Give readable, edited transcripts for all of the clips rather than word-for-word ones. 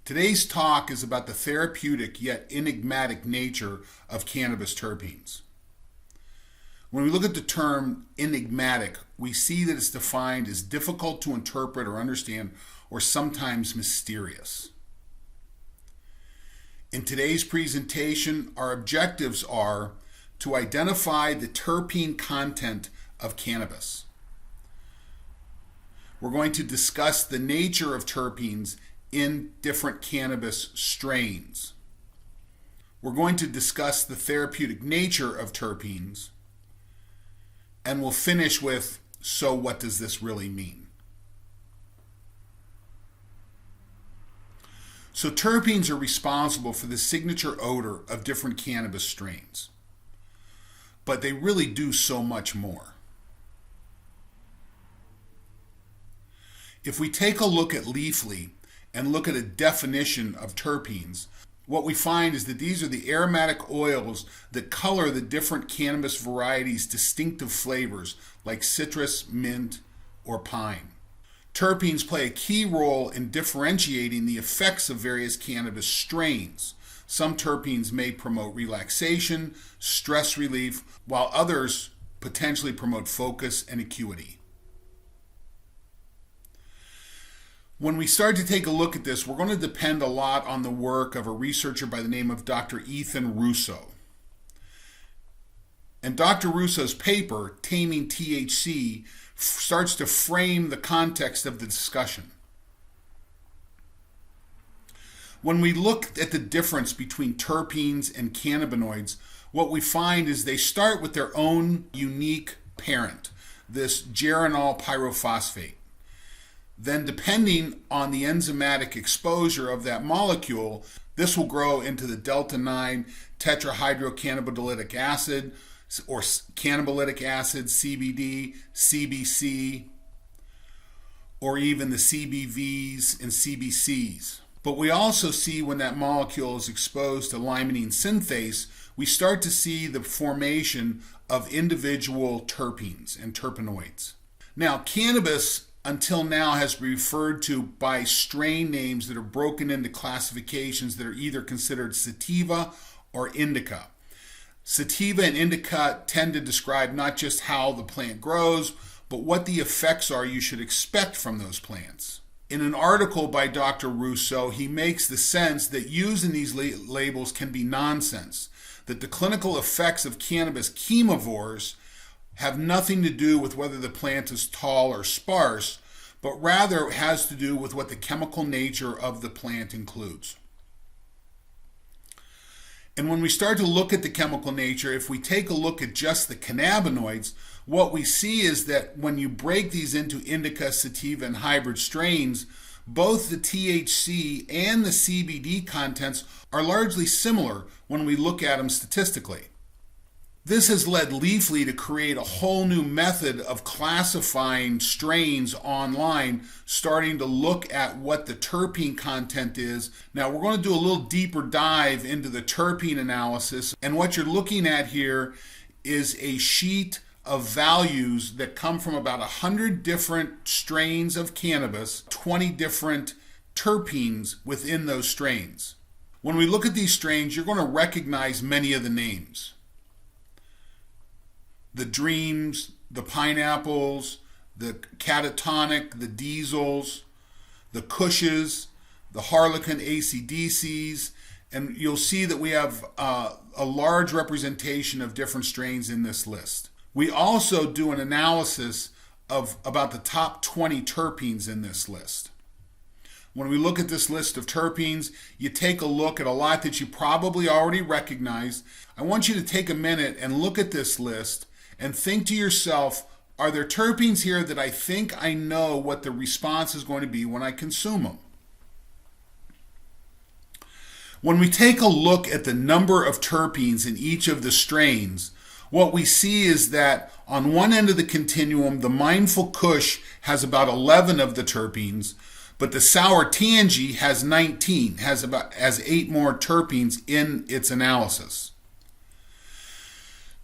Today's talk is about the therapeutic yet enigmatic nature of cannabis terpenes. When we look at the term enigmatic, we see that it's defined as difficult to interpret or understand, or sometimes mysterious. In today's presentation, our objectives are to identify the terpene content of cannabis. We're going to discuss the nature of terpenes in different cannabis strains. We're going to discuss the therapeutic nature of terpenes. And we'll finish with, so what does this really mean? So terpenes are responsible for the signature odor of different cannabis strains. But they really do so much more. If we take a look at Leafly and look at a definition of terpenes, what we find is that these are the aromatic oils that color the different cannabis varieties' distinctive flavors, like citrus, mint, or pine. Terpenes play a key role in differentiating the effects of various cannabis strains. Some terpenes may promote relaxation, stress relief, while others potentially promote focus and acuity. When we start to take a look at this, we're going to depend a lot on the work of a researcher by the name of Dr. Russo. And Dr. Russo's paper, Taming THC, starts to frame the context of the discussion. When we look at the difference between terpenes and cannabinoids, what we find is they start with their own unique parent, this geranyl pyrophosphate. Then, depending on the enzymatic exposure of that molecule, this will grow into the delta-9 tetrahydrocannabinolic acid, or cannabinoic acid, CBD, CBC, or even the CBVs and CBCs. But we also see when that molecule is exposed to limonene synthase, we start to see the formation of individual terpenes and terpenoids. Now, cannabis until now has been referred to by strain names that are broken into classifications that are either considered sativa or indica. Sativa and indica tend to describe not just how the plant grows, but what the effects are you should expect from those plants. In an article by Dr. Russo, he makes the sense that using these labels can be nonsense, that the clinical effects of cannabis chemovores have nothing to do with whether the plant is tall or sparse, but rather has to do with what the chemical nature of the plant includes. And when we start to look at the chemical nature, if we take a look at just the cannabinoids, what we see is that when you break these into indica, sativa, and hybrid strains, both the THC and the CBD contents are largely similar when we look at them statistically. This has led Leafly to create a whole new method of classifying strains online, starting to look at what the terpene content is. Now we're going to do a little deeper dive into the terpene analysis, and what you're looking at here is a sheet of values that come from about 100 different strains of cannabis, 20 different terpenes within those strains. When we look at these strains, you're going to recognize many of the names. The dreams, the pineapples, the catatonic, the diesels, the cushes, the harlequin ACDCs, and you'll see that we have a large representation of different strains in this list. We also do an analysis of about the top 20 terpenes in this list. When we look at this list of terpenes, you take a look at a lot that you probably already recognize. I want you to take a minute and look at this list and think to yourself, are there terpenes here that I think I know what the response is going to be when I consume them? When we take a look at the number of terpenes in each of the strains, what we see is that on one end of the continuum, the mindful kush has about 11 of the terpenes, but the sour tangy has 19, has 8 more terpenes in its analysis.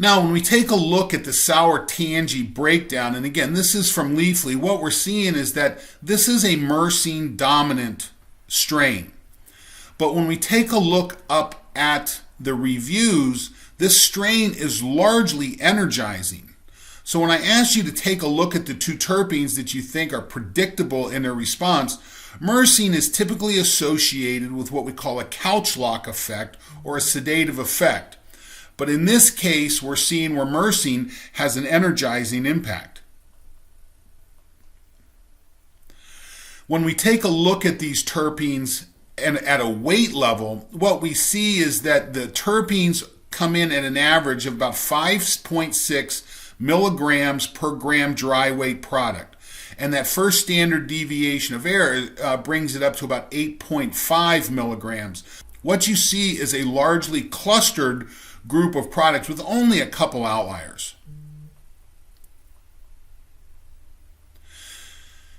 Now, when we take a look at the sour tangy breakdown, and again, this is from Leafly, what we're seeing is that this is a myrcene dominant strain. But when we take a look up at the reviews, this strain is largely energizing. So when I asked you to take a look at the two terpenes that you think are predictable in their response, myrcene is typically associated with what we call a couch lock effect or a sedative effect. But in this case, we're seeing where myrcene has an energizing impact. When we take a look at these terpenes and at a weight level, what we see is that the terpenes come in at an average of about 5.6 milligrams per gram dry weight product. And that first standard deviation of error brings it up to about 8.5 milligrams. What you see is a largely clustered group of products with only a couple outliers.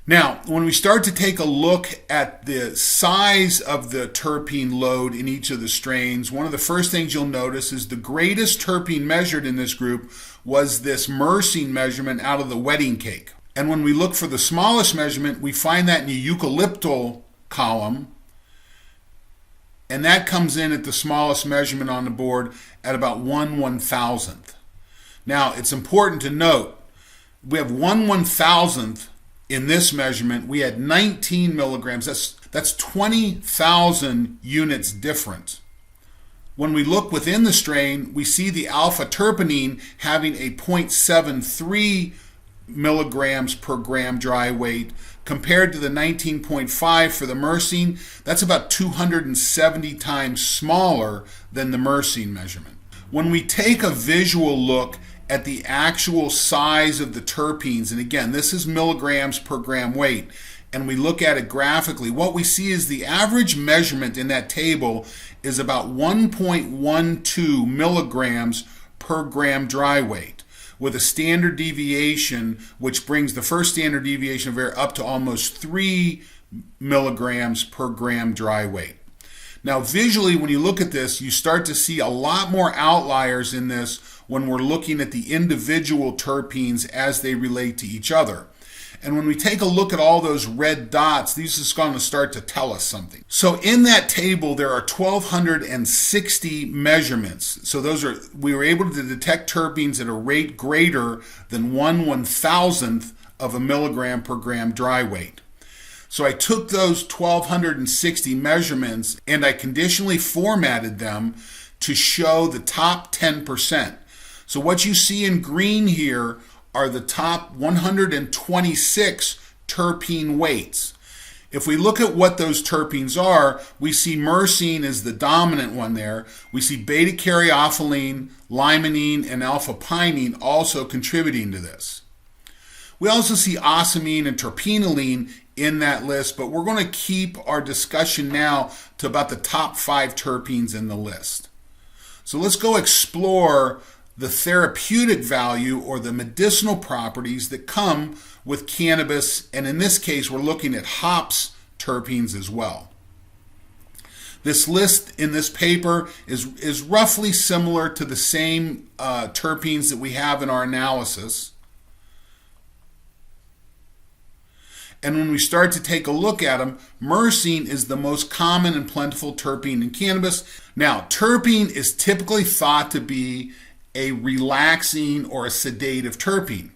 Now, when we start to take a look at the size of the terpene load in each of the strains, one of the first things you'll notice is the greatest terpene measured in this group was this myrcene measurement out of the wedding cake. And when we look for the smallest measurement, we find that in the eucalyptal column, and that comes in at the smallest measurement on the board at about 1/1000th. Now, it's important to note, we have 1/1000th in this measurement. We had 19 milligrams. That's 20,000 units different. When we look within the strain, we see the alpha terpenine having a 0.73 milligrams per gram dry weight compared to the 19.5 for the myrcene. That's about 270 times smaller than the myrcene measurement. When we take a visual look at the actual size of the terpenes, and again, this is milligrams per gram weight, and we look at it graphically, what we see is the average measurement in that table is about 1.12 milligrams per gram dry weight, with a standard deviation which brings the first standard deviation of error up to almost 3 milligrams per gram dry weight. Now, visually, when you look at this, you start to see a lot more outliers in this when we're looking at the individual terpenes as they relate to each other. And when we take a look at all those red dots, these are going to start to tell us something. So in that table, there are 1,260 measurements. So we were able to detect terpenes at a rate greater than 1/1000th of a milligram per gram dry weight. So I took those 1,260 measurements and I conditionally formatted them to show the top 10%. So what you see in green here are the top 126 terpene weights. If we look at what those terpenes are, we see myrcene is the dominant one there. We see beta-caryophyllene, limonene, and alpha-pinene also contributing to this. We also see ocimene and terpenylene in that list, but we're going to keep our discussion now to about the top 5 terpenes in the list. So let's go explore the therapeutic value or the medicinal properties that come with cannabis, and in this case we're looking at hops terpenes as well. This list in this paper is roughly similar to the same terpenes that we have in our analysis. And when we start to take a look at them, myrcene is the most common and plentiful terpene in cannabis. Now, terpene is typically thought to be a relaxing or a sedative terpene.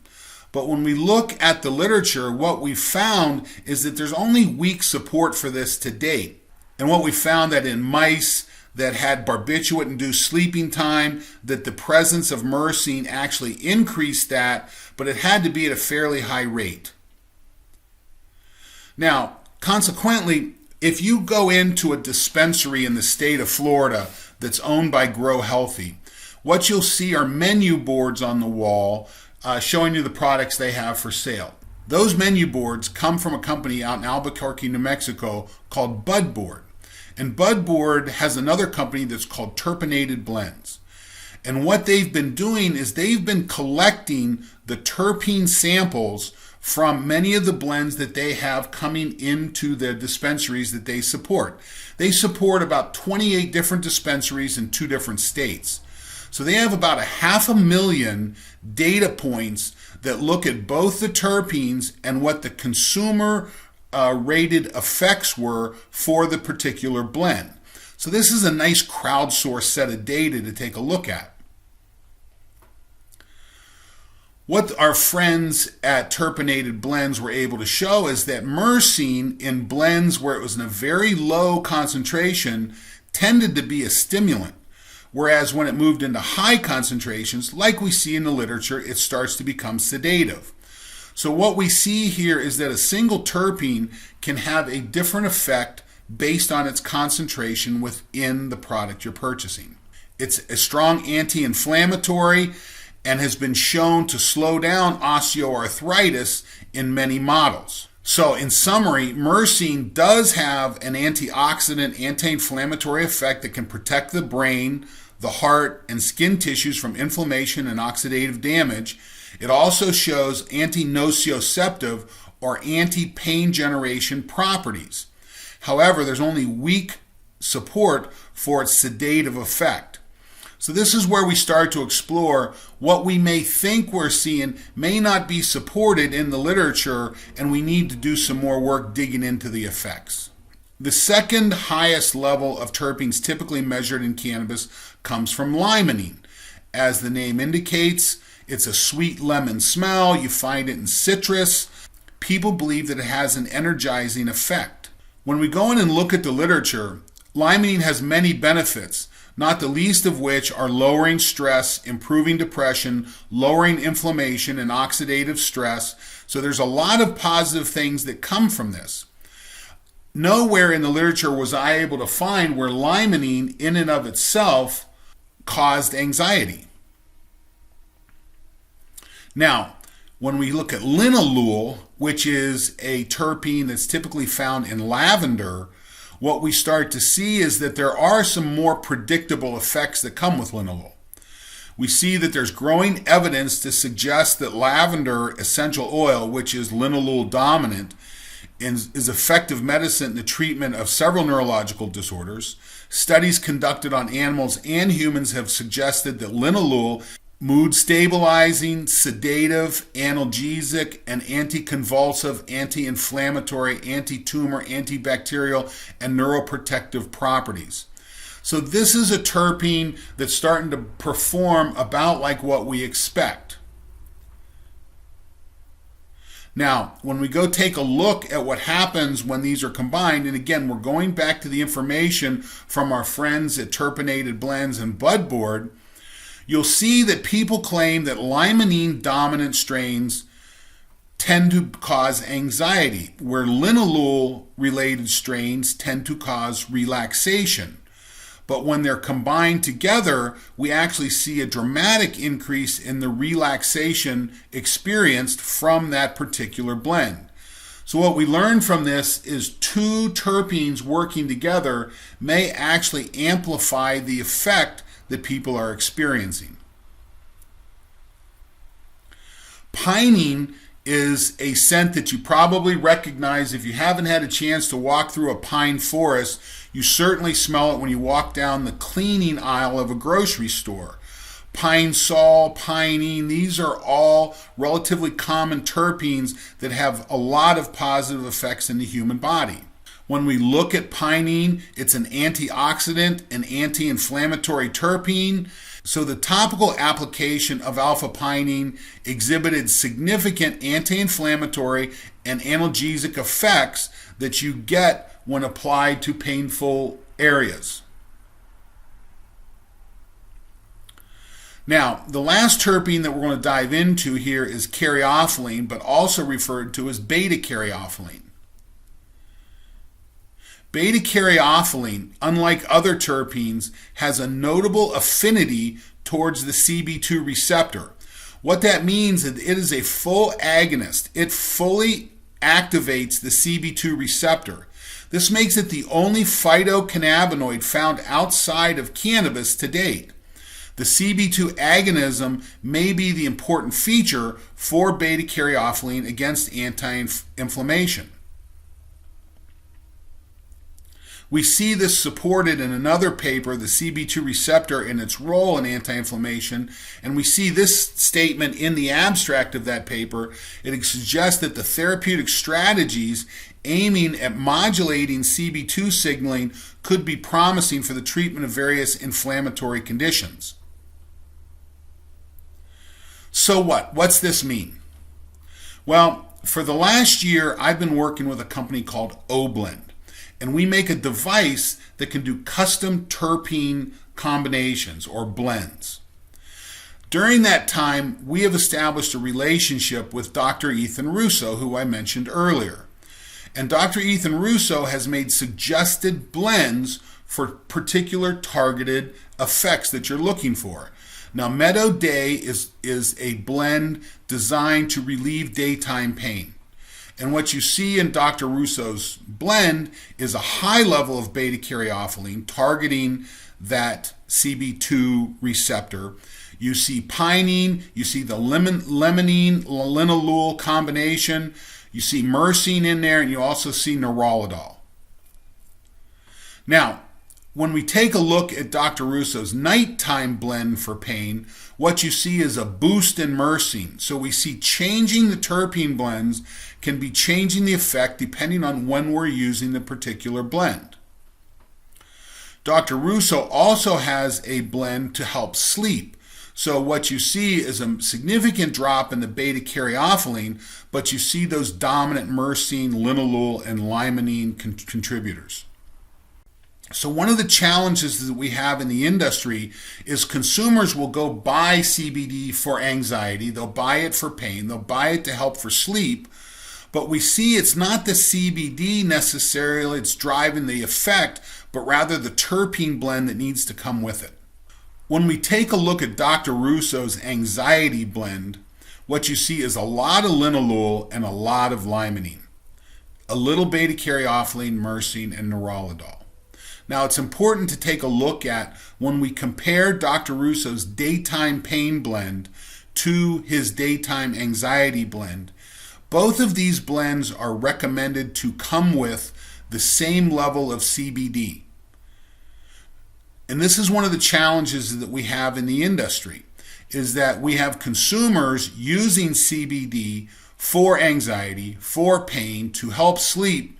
But when we look at the literature, what we found is that there's only weak support for this to date. And what we found that in mice that had barbiturate-induced sleeping time, that the presence of myrcene actually increased that, but it had to be at a fairly high rate. Now, consequently, if you go into a dispensary in the state of Florida that's owned by Grow Healthy, what you'll see are menu boards on the wall showing you the products they have for sale. Those menu boards come from a company out in Albuquerque, New Mexico called Bud Board. And Bud Board has another company that's called Terpenated Blends. And what they've been doing is they've been collecting the terpene samples from many of the blends that they have coming into the dispensaries that they support. They support about 28 different dispensaries in 2 different states. So they have about 500,000 data points that look at both the terpenes and what the consumer rated effects were for the particular blend. So this is a nice crowdsourced set of data to take a look at. What our friends at Terpenated Blends were able to show is that myrcene in blends where it was in a very low concentration tended to be a stimulant, whereas when it moved into high concentrations, like we see in the literature, it starts to become sedative. So what we see here is that a single terpene can have a different effect based on its concentration within the product you're purchasing. It's a strong anti-inflammatory and has been shown to slow down osteoarthritis in many models. So in summary, myrcene does have an antioxidant, anti-inflammatory effect that can protect the brain, the heart, and skin tissues from inflammation and oxidative damage. It also shows anti-nociceptive or anti-pain generation properties. However, there's only weak support for its sedative effect. So this is where we start to explore what we may think we're seeing may not be supported in the literature, and we need to do some more work digging into the effects. The second highest level of terpenes typically measured in cannabis comes from limonene. As the name indicates, it's a sweet lemon smell. You find it in citrus. People believe that it has an energizing effect. When we go in and look at the literature, limonene has many benefits, not the least of which are lowering stress, improving depression, lowering inflammation and oxidative stress. So there's a lot of positive things that come from this. Nowhere in the literature was I able to find where limonene in and of itself caused anxiety. Now, when we look at linalool, which is a terpene that's typically found in lavender, what we start to see is that there are some more predictable effects that come with linalool. We see that there's growing evidence to suggest that lavender essential oil, which is linalool dominant, is effective medicine in the treatment of several neurological disorders. Studies conducted on animals and humans have suggested that linalool, mood stabilizing, sedative, analgesic, and anticonvulsive, anti-inflammatory, anti-tumor, antibacterial, and neuroprotective properties. So this is a terpene that's starting to perform about like what we expect. Now, when we go take a look at what happens when these are combined, and again, we're going back to the information from our friends at Terpenated Blends and Bud Board, you'll see that people claim that limonene dominant strains tend to cause anxiety, where linalool related strains tend to cause relaxation. But when they're combined together, we actually see a dramatic increase in the relaxation experienced from that particular blend. So what we learned from this is two terpenes working together may actually amplify the effect that people are experiencing. Pinene is a scent that you probably recognize. If you haven't had a chance to walk through a pine forest, you certainly smell it when you walk down the cleaning aisle of a grocery store. Pine sol, pinene, these are all relatively common terpenes that have a lot of positive effects in the human body. When we look at pinene, it's an antioxidant, an anti-inflammatory terpene. So the topical application of alpha-pinene exhibited significant anti-inflammatory and analgesic effects that you get when applied to painful areas. Now, the last terpene that we're going to dive into here is caryophyllene, but also referred to as beta-caryophyllene. Beta-caryophyllene, unlike other terpenes, has a notable affinity towards the CB2 receptor. What that means is it is a full agonist. It fully activates the CB2 receptor. This makes it the only phytocannabinoid found outside of cannabis to date. The CB2 agonism may be the important feature for beta-caryophyllene against anti-inflammation. We see this supported in another paper, the CB2 receptor and its role in anti-inflammation, and we see this statement in the abstract of that paper. It suggests that the therapeutic strategies aiming at modulating CB2 signaling could be promising for the treatment of various inflammatory conditions. So what? What's this mean? Well, for the last year, I've been working with a company called O-Blend. And we make a device that can do custom terpene combinations or blends. During that time, we have established a relationship with Dr. Ethan Russo, who I mentioned earlier. And Dr. Ethan Russo has made suggested blends for particular targeted effects that you're looking for. Now, MEADOW Day is a blend designed to relieve daytime pain. And what you see in Dr. Russo's blend is a high level of beta-caryophyllene targeting that CB2 receptor. You see pinene, you see the limonene, linalool combination, you see myrcene in there, and you also see nerolidol. Now, when we take a look at Dr. Russo's nighttime blend for pain, what you see is a boost in myrcene. So we see changing the terpene blends can be changing the effect depending on when we're using the particular blend. Dr. Russo also has a blend to help sleep. So what you see is a significant drop in the beta-caryophyllene, but you see those dominant myrcene, linalool, and limonene contributors. So one of the challenges that we have in the industry is consumers will go buy CBD for anxiety, they'll buy it for pain, they'll buy it to help for sleep, but we see it's not the CBD necessarily that's driving the effect, but rather the terpene blend that needs to come with it. When we take a look at Dr. Russo's anxiety blend, what you see is a lot of linalool and a lot of limonene, a little beta-caryophyllene, myrcene, and nerolidol. Now, it's important to take a look at when we compare Dr. Russo's daytime pain blend to his daytime anxiety blend. Both of these blends are recommended to come with the same level of CBD. And this is one of the challenges that we have in the industry, is that we have consumers using CBD for anxiety, for pain, to help sleep.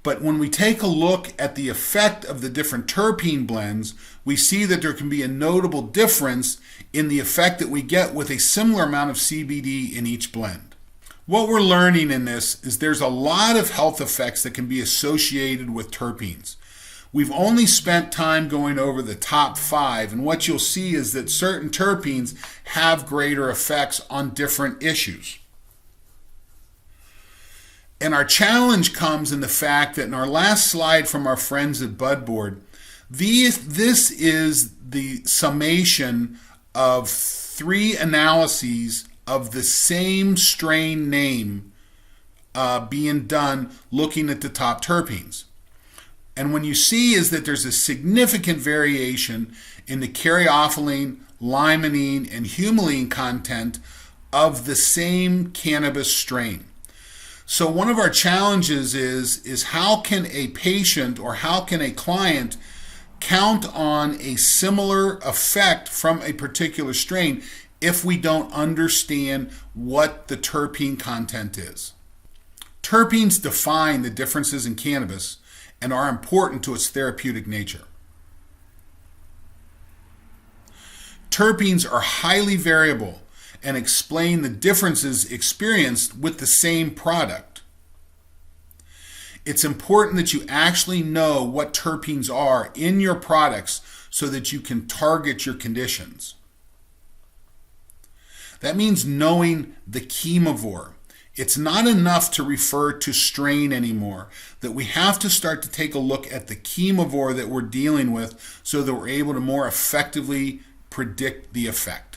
But when we take a look at the effect of the different terpene blends, we see that there can be a notable difference in the effect that we get with a similar amount of CBD in each blend. What we're learning in this is there's a lot of health effects that can be associated with terpenes. We've only spent time going over the top 5, and what you'll see is that certain terpenes have greater effects on different issues. And our challenge comes in the fact that in our last slide from our friends at Budboard, this is the summation of 3 analyses of the same strain name being done looking at the top terpenes. And when you see is that there's a significant variation in the caryophyllene, limonene, and humulene content of the same cannabis strain. So one of our challenges is how can a patient or how can a client count on a similar effect from a particular strain if we don't understand what the terpene content is? Terpenes define the differences in cannabis and are important to its therapeutic nature. Terpenes are highly variable and explain the differences experienced with the same product. It's important that you actually know what terpenes are in your products so that you can target your conditions. That means knowing the chemovore. It's not enough to refer to strain anymore, that we have to start to take a look at the chemovore that we're dealing with so that we're able to more effectively predict the effect.